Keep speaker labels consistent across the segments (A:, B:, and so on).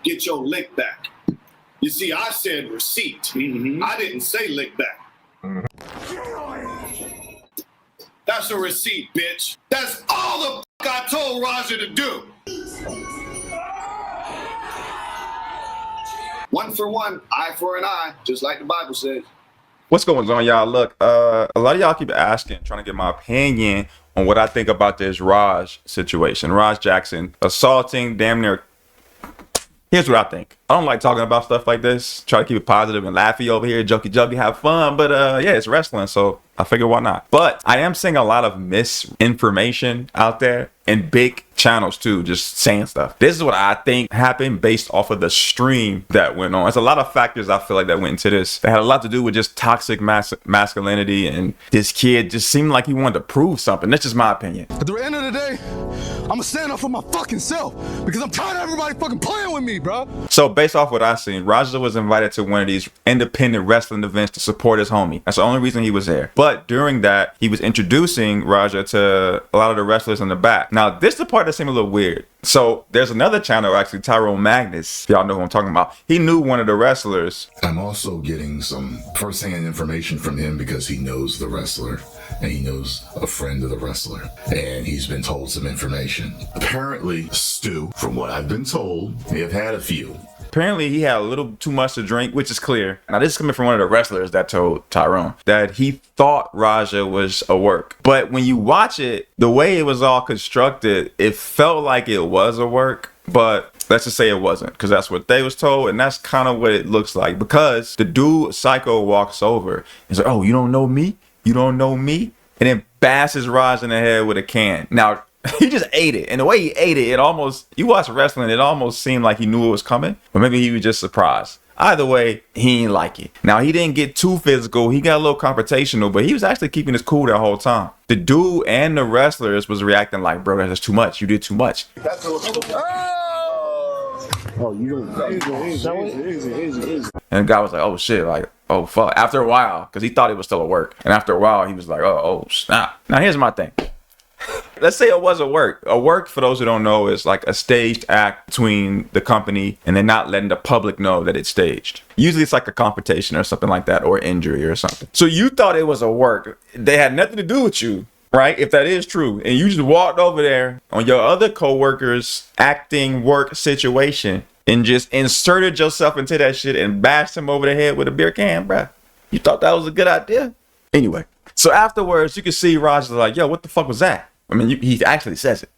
A: get your lick back. You see, I said receipt. Mm-hmm. I didn't say lick back. Mm-hmm. That's a receipt, bitch. That's all the I told Roger to do. One for one, eye for an eye, just like the Bible says.
B: What's going on, y'all? Look, a lot of y'all keep asking, trying to get my opinion on what I think about this Raj situation. Raj Jackson assaulting damn near. Here's what I think. I don't like talking about stuff like this. Try to keep it positive and laughy over here, jokey, have fun. But yeah, it's wrestling, so I figure why not. But I am seeing a lot of misinformation out there and big channels too, just saying stuff. This is what I think happened based off of the stream that went on. There's a lot of factors I feel like that went into this. That had a lot to do with just toxic masculinity, and this kid just seemed like he wanted to prove something. That's just my opinion.
C: At the end of the day, I'ma stand up for my fucking self because I'm tired of everybody fucking playing with me, bro.
B: So based off what I seen, Raja was invited to one of these independent wrestling events to support his homie. That's the only reason he was there. But during that, he was introducing Raja to a lot of the wrestlers in the back. Now, this is the part that seemed a little weird. So there's another channel, actually, Tyrone Magnus. Y'all know who I'm talking about. He knew one of the wrestlers.
D: I'm also getting some firsthand information from him because he knows the wrestler and he knows a friend of the wrestler, and he's been told some information. Apparently, Stu, from what I've been told, may have had a few.
B: Apparently, he had a little too much to drink, which is clear. Now, this is coming from one of the wrestlers that told Tyrone that he thought Raja was a work. But when you watch it, the way it was all constructed, it felt like it was a work, but let's just say it wasn't, because that's what they was told, and that's kind of what it looks like. Because the dude, Psycho, walks over. He's like, oh, you don't know me? You don't know me? And then bashes Raj in the head with a can. Now, he just ate it. And the way he ate it, it almost, you watch wrestling, it almost seemed like he knew it was coming. But maybe he was just surprised. Either way, he ain't like it. Now, he didn't get too physical. He got a little confrontational, but he was actually keeping his cool that whole time. The dude and the wrestlers was reacting like, bro, that's too much. You did too much.
A: That's
E: Oh, you don't show it?
B: And the guy was like, oh shit, like, oh fuck. After a while, because he thought it was still a work. And after a while, he was like, oh snap. Now here's my thing. Let's say it was a work. A work, for those who don't know, is like a staged act between the company and they're not letting the public know that it's staged. Usually it's like a confrontation or something like that, or injury or something. So you thought it was a work. They had nothing to do with you, right? If that is true. And you just walked over there on your other co-workers acting work situation and just inserted yourself into that shit and bashed him over the head with a beer can, bruh. You thought that was a good idea? Anyway, so afterwards, you can see Roger's like, yo, what the fuck was that? I mean, he actually says it.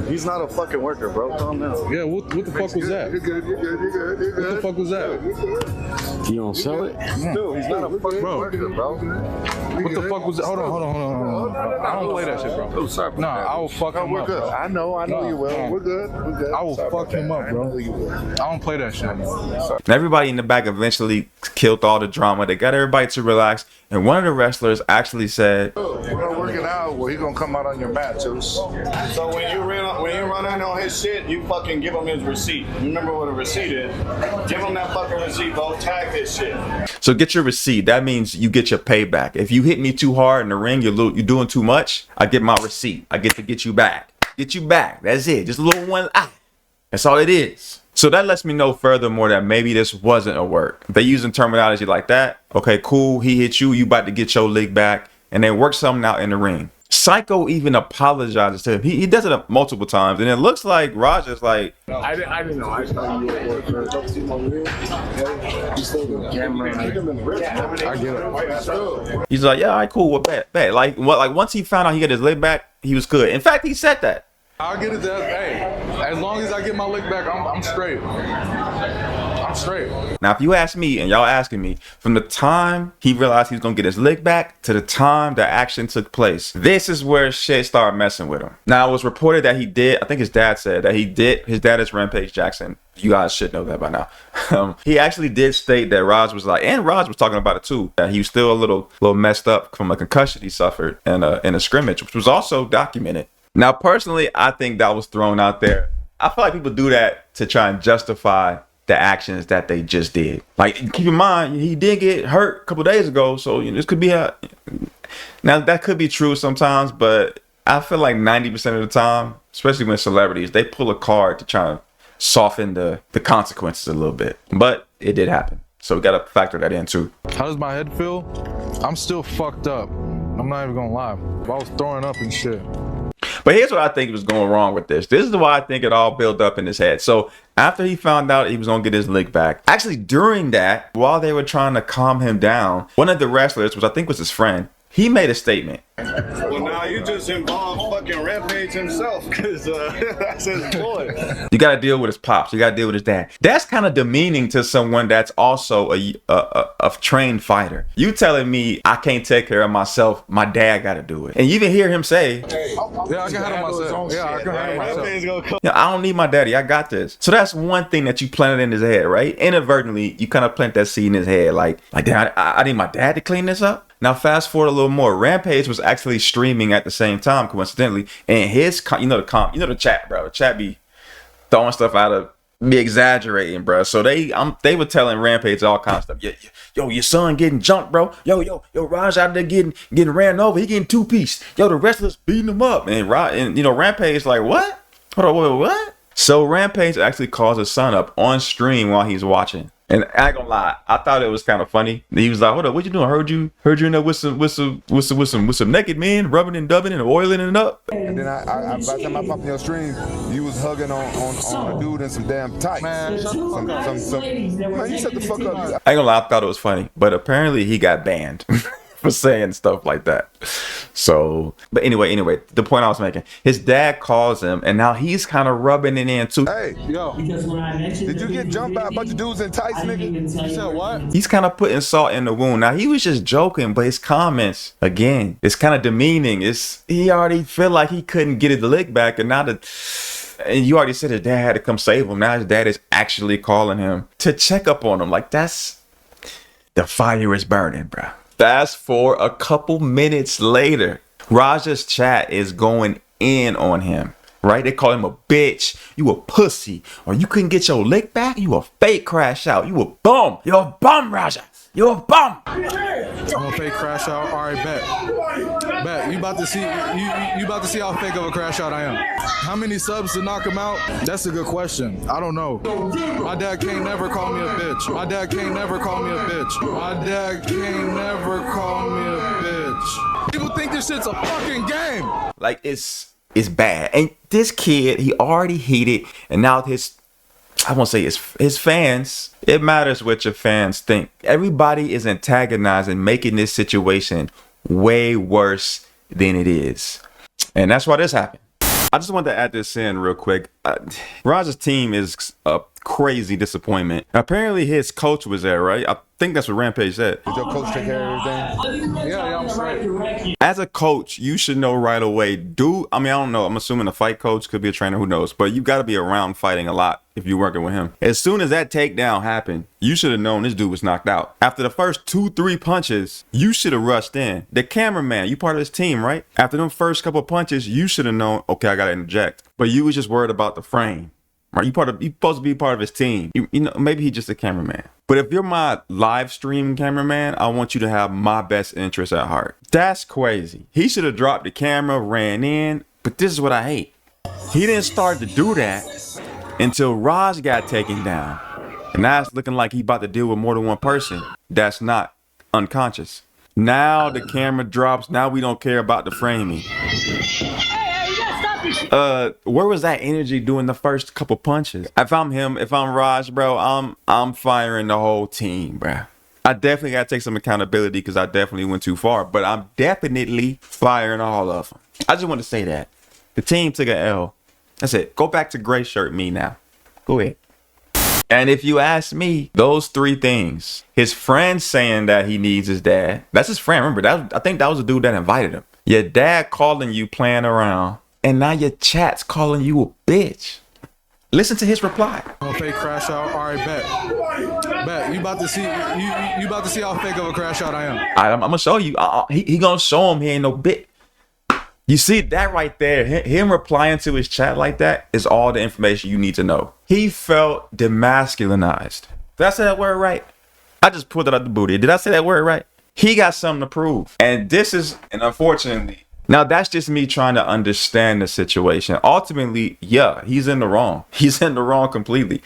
E: He's not a fucking worker, bro. Calm down.
C: Yeah, what the fuck was that?
E: You're good.
C: What the fuck was that?
E: You don't sell it?
A: Dude, he's not a fucking worker, bro.
C: What the fuck was that? Hold on. I don't play that shit, bro.
E: Oh, sorry.
C: Nah, I will fuck him up, bro.
E: I know you will. We're good.
C: I will fuck him up, bro. I don't play that shit.
B: And everybody in the back eventually killed all the drama. They got everybody to relax. And one of the wrestlers actually said,
E: We're gonna work it out. Well, he's gonna come out on your mat, too.
A: So when you run in on his shit, you fucking give him his receipt. You remember what a receipt is? Give him that fucking receipt, bro. Tag his shit.
B: so get your receipt. That means you get your payback. If you hit me too hard in the ring, you're doing too much, I get my receipt. I get to get you back. Get you back. That's it. Just a little one. That's all it is. So that lets me know furthermore that maybe this wasn't a work. If they using terminology like that, okay, cool, he hit you, you about to get your leg back, and they work something out in the ring. Psycho even apologizes to him. He does it multiple times, and it looks like Roger's like,
E: I didn't know. I thought you were a worker. I get it.
B: he's like, yeah, all right, cool, well, bet. Like once he found out he got his leg back, he was good. In fact, he said that.
C: I'll get it that. Hey, as long as I get my lick back, I'm straight. I'm straight.
B: Now, if you ask me, and y'all asking me, from the time he realized he was gonna get his lick back to the time the action took place, this is where shit started messing with him. Now, it was reported that he did, I think his dad said that his dad is Rampage Jackson. You guys should know that by now. He actually did state that Raj was like, and Raj was talking about it too, that he was still a little messed up from a concussion he suffered in a scrimmage, which was also documented. Now, personally, I think that was thrown out there. I feel like people do that to try and justify the actions that they just did. Like, keep in mind, he did get hurt a couple days ago, so this could be now that could be true sometimes, but I feel like 90% of the time, especially when celebrities, they pull a card to try to soften the consequences a little bit. But it did happen. So we got to factor that in too.
C: How does my head feel? I'm still fucked up. I'm not even gonna lie. I was throwing up and shit.
B: But here's what I think was going wrong with this. This is why I think it all built up in his head. So after he found out he was going to get his lick back, actually during that, while they were trying to calm him down, one of the wrestlers, which I think was his friend, he made a statement.
A: Well, now you just involved fucking Rampage himself, because that's his boy.
B: You got to deal with his pops. You got to deal with his dad. That's kind of demeaning to someone that's also a trained fighter. You telling me I can't take care of myself, my dad got to do it. And you even hear him say,
C: Yeah, I can handle myself. Yeah, I can handle myself.
A: Rampage gonna come.
B: I don't need my daddy. I got this. So that's one thing that you planted in his head, right? Inadvertently, you kind of plant that seed in his head. Like damn, I need my dad to clean this up. Now, fast forward a little more. Rampage was actually streaming at the same time, coincidentally. And his, the chat, bro. The chat be throwing stuff out of, be exaggerating, bro. So they were telling Rampage all kinds of stuff. Yo, your son getting jumped, bro. Yo, Raj out there getting ran over. He getting 2-piece. Yo, the wrestlers beating him up. And Rampage like, what? Hold on, what? So Rampage actually calls his son up on stream while he's watching. And I ain't gonna lie, I thought it was kind of funny. He was like, "Hold up, what you doing? Heard you in there with some naked men, rubbing and dubbing and oiling it up."
F: And then by the time I popped in your stream, you was hugging on a dude in some damn tights. Man, shut man, you shut the fuck up.
B: I ain't gonna lie, I thought it was funny, but apparently he got banned for saying stuff like that. So, but anyway, the point I was making, his dad calls him, and now he's kind of rubbing it in too.
F: Hey, yo, did you get jumped by a bunch of dudes in tights, nigga? You said what?
B: He's kind of putting salt in the wound. Now he was just joking, but his comments, again, it's kind of demeaning. He already feel like he couldn't get his lick back, and and you already said his dad had to come save him. Now his dad is actually calling him to check up on him. Like, the fire is burning, bro. Fast forward a couple minutes later, Raja's chat is going in on him, right? They call him a bitch, you a pussy, or you couldn't get your lick back, you a fake crash out, you a bum, you're a bum, Raja, you're a bum.
C: I'm a fake crash out. All right, bet. You about to see how fake of a crash out I am. How many subs to knock him out? That's a good question. I don't know. My dad can't never call me a bitch. My dad can't never call me a bitch. My dad can't never call me a bitch. People think this shit's a fucking game.
B: Like, it's bad. And this kid, he already heated, and now I won't say his fans, it matters what your fans think. Everybody is antagonizing, making this situation way worse than it is. And that's why this happened. I just wanted to add this in real quick. Raja's team is a crazy disappointment. Apparently his coach was there, right? I think that's what Rampage said.
F: Did your coach take care of everything?
C: Yeah, I'm straight.
B: As a coach, you should know right away. I don't know. I'm assuming a fight coach could be a trainer, who knows? But you got to be around fighting a lot if you're working with him. As soon as that takedown happened, you should have known this dude was knocked out. After the first 2-3 punches, you should have rushed in. The cameraman, you part of his team, right? After them first couple punches, you should have known, okay, I got to interject. But you was just worried about the frame. Right? You supposed to be part of his team. You know, maybe he's just a cameraman. But if you're my live stream cameraman, I want you to have my best interest at heart. That's crazy. He should have dropped the camera, ran in. But this is what I hate. He didn't start to do that until Raj got taken down. And now it's looking like he about to deal with more than one person that's not unconscious. Now the camera drops. Now we don't care about the framing. Where was that energy doing the first couple punches? If I'm him, if I'm Raj, bro, I'm firing the whole team, bro. I definitely gotta take some accountability because I definitely went too far, but I'm definitely firing all of them. I just want to say that the team took an L. That's it. Go back to gray shirt me now. Go ahead. And if you ask me, those 3 things, his friend saying that he needs his dad. That's his friend. Remember, I think that was the dude that invited him. Your dad calling you, playing around. And now your chat's calling you a bitch. Listen to his reply.
C: I'm a fake crash out. All right, bet. You about to see how fake of a crash out I am.
B: I'm gonna show you. He gonna show him he ain't no bitch. You see that right there? Him replying to his chat like that is all the information you need to know. He felt demasculinized. Did I say that word right? I just pulled it out the booty. Did I say that word right? He got something to prove. And unfortunately, Now, that's just me trying to understand the situation. Ultimately, yeah, he's in the wrong. He's in the wrong completely.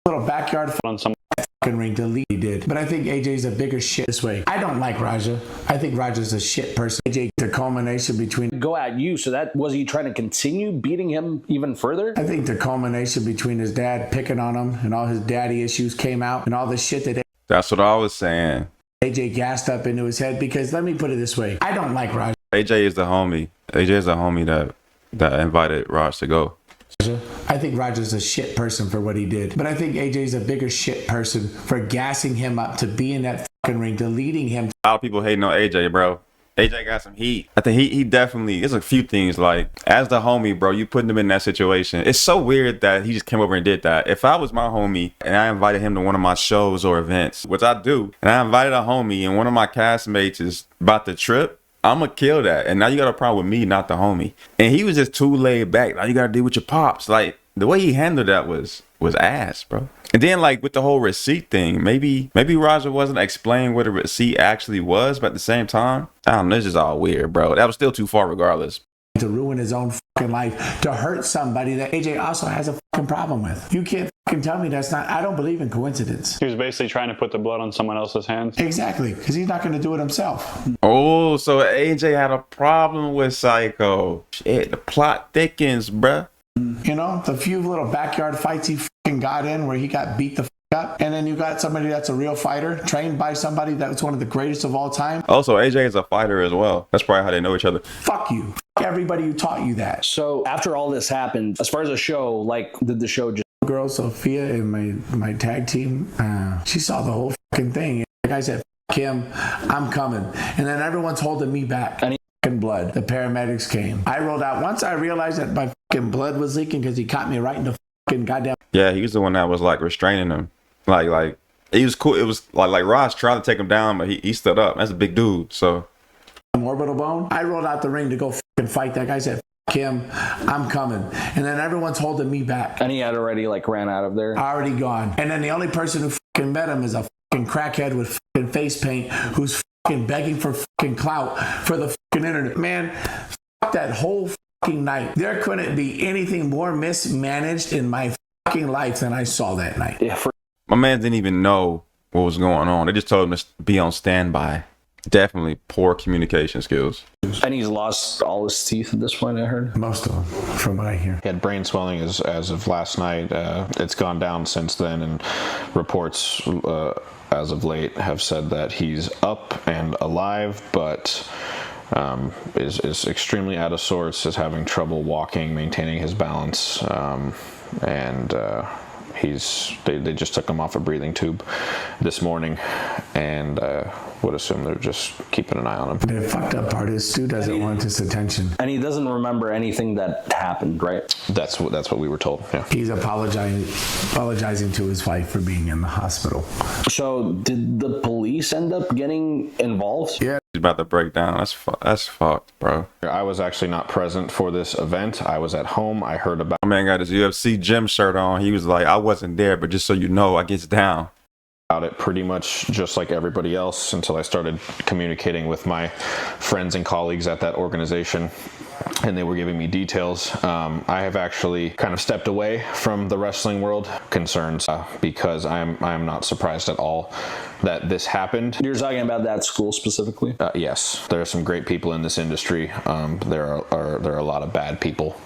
G: Little backyard on some fucking ring delete he did. But I think AJ's a bigger shit this way. I don't like Raja. I think Raja's a shit person. AJ, the culmination between...
H: Go at you, so that was he trying to continue beating him even further?
G: I think the culmination between his dad picking on him and all his daddy issues came out and all the shit that
B: That's what I was saying.
G: AJ gassed up into his head, because let me put it this way. I don't like Raja.
B: AJ is the homie. AJ is the homie that invited Raj to go.
G: I think Raja's a shit person for what he did. But I think AJ's a bigger shit person for gassing him up to be in that fucking ring, deleting him.
B: A lot of people hating on AJ, bro. AJ got some heat. I think he definitely, there's a few things, like, as the homie, bro, you putting him in that situation. It's so weird that he just came over and did that. If I was my homie and I invited him to one of my shows or events, which I do, and I invited a homie and one of my castmates is about to trip, I'm gonna kill that. And now you got a problem with me, not the homie. And he was just too laid back. Now you gotta deal with your pops. Like, the way he handled that was ass, bro. And then, like, with the whole receipt thing, maybe Raja wasn't explaining what a receipt actually was, but at the same time, I don't know, this is all weird, bro. That was still too far regardless.
G: To ruin his own fucking life, to hurt somebody that AJ also has a fucking problem with. You can't fucking tell me that's not... I don't believe in coincidence.
I: He was basically trying to put the blood on someone else's hands.
G: Exactly, because he's not going to do it himself.
B: Oh, so AJ had a problem with Psycho. Shit, the plot thickens, bruh.
G: You know, the few little backyard fights he fucking got in where he got beat the up, and then you got somebody that's a real fighter, trained by somebody that's one of the greatest of all time.
B: Also, AJ is a fighter as well. That's probably how they know each other.
G: Fuck you. Fuck everybody who taught you that.
H: So after all this happened, as far as the show, like, did the show just...
G: Girl Sophia in my tag team, she saw the whole fucking thing. Like I said, fuck him, I'm coming. And then everyone's holding me back. Any fucking blood. The paramedics came. I rolled out. Once I realized that my fucking blood was leaking because he caught me right in the fucking goddamn...
B: Yeah, he was the one that was, like, restraining him. Like he was cool. It was like Ross tried to take him down, but he stood up. That's a big dude. So
G: orbital bone. I rolled out the ring to go fucking fight that guy. Said, "Fuck him, I'm coming." And then everyone's holding me back.
H: And he had already, like, ran out of there.
G: Already gone. And then the only person who fucking met him is a fucking crackhead with fucking face paint who's fucking begging for fucking clout for the fucking internet. Man, fuck that whole fucking night. There couldn't be anything more mismanaged in my fucking life than I saw that night.
H: Yeah,
B: my man didn't even know what was going on. They just told him to be on standby. Definitely poor communication skills.
H: And he's lost all his teeth at this point, I heard.
G: Most of them, from what I hear.
I: He had brain swelling as of last night. It's gone down since then, and reports as of late have said that he's up and alive, but is extremely out of sorts, is having trouble walking, maintaining his balance, and they just took him off a breathing tube this morning, and would assume they're just keeping an eye on him.
G: The fucked up part is Stu doesn't want this attention.
H: And he doesn't remember anything that happened, right?
I: That's what we were told. Yeah.
G: He's apologizing to his wife for being in the hospital.
H: So did the police end up getting involved?
G: Yeah.
B: He's about to break down. That's fucked, bro.
I: I was actually not present for this event. I was at home. I heard about...
B: My man got his UFC gym shirt on. He was like, I wasn't there, but just so you know, I gets down.
I: It pretty much just like everybody else until I started communicating with my friends and colleagues at that organization, and they were giving me details. I have actually kind of stepped away from the wrestling world concerns because I am not surprised at all that this happened.
H: You're talking about that school specifically?
I: Yes, there are some great people in this industry. There are a lot of bad people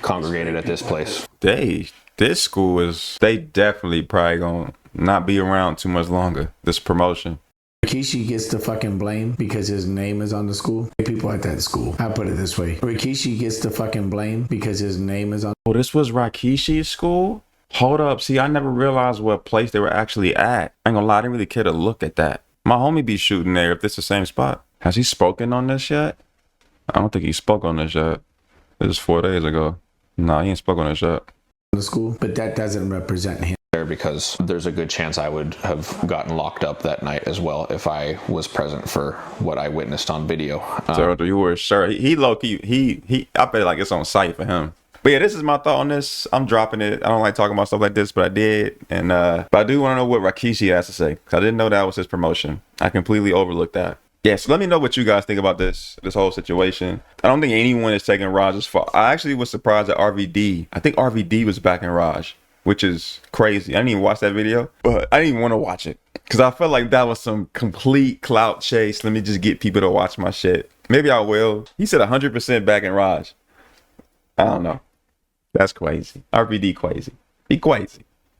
I: congregated at this place.
B: This school they definitely probably gonna not be around too much longer, this promotion.
G: Rikishi gets the fucking blame because his name is on the school. People at that school. I'll put it this way. Rikishi gets the fucking blame because his name is on...
B: Oh, this was Rikishi's school? Hold up. See, I never realized what place they were actually at. I ain't gonna lie, I didn't really care to look at that. My homie be shooting there if this is the same spot. Has he spoken on this yet? I don't think he spoke on this yet. This is 4 days ago. No, he ain't spoke on this yet.
G: The school, but that doesn't represent him.
I: Because there's a good chance I would have gotten locked up that night as well if I was present for what I witnessed on video.
B: So you were sure he low key, he I bet like it's on site for him. But yeah, this is my thought on this. I'm dropping it. I don't like talking about stuff like this, but I did. And but I do want to know what Rikishi has to say, because I didn't know that was his promotion. I completely overlooked that. Yeah, so let me know what you guys think about this whole situation. I don't think anyone is taking Raj's fault. I actually was surprised at RVD. I think RVD was backing Raj, which is crazy. I didn't even watch that video, but I didn't even want to watch it because I felt like that was some complete clout chase. Let me just get people to watch my shit. Maybe I will. He said 100% backing Raj. I don't know. That's crazy. RVD crazy. He crazy.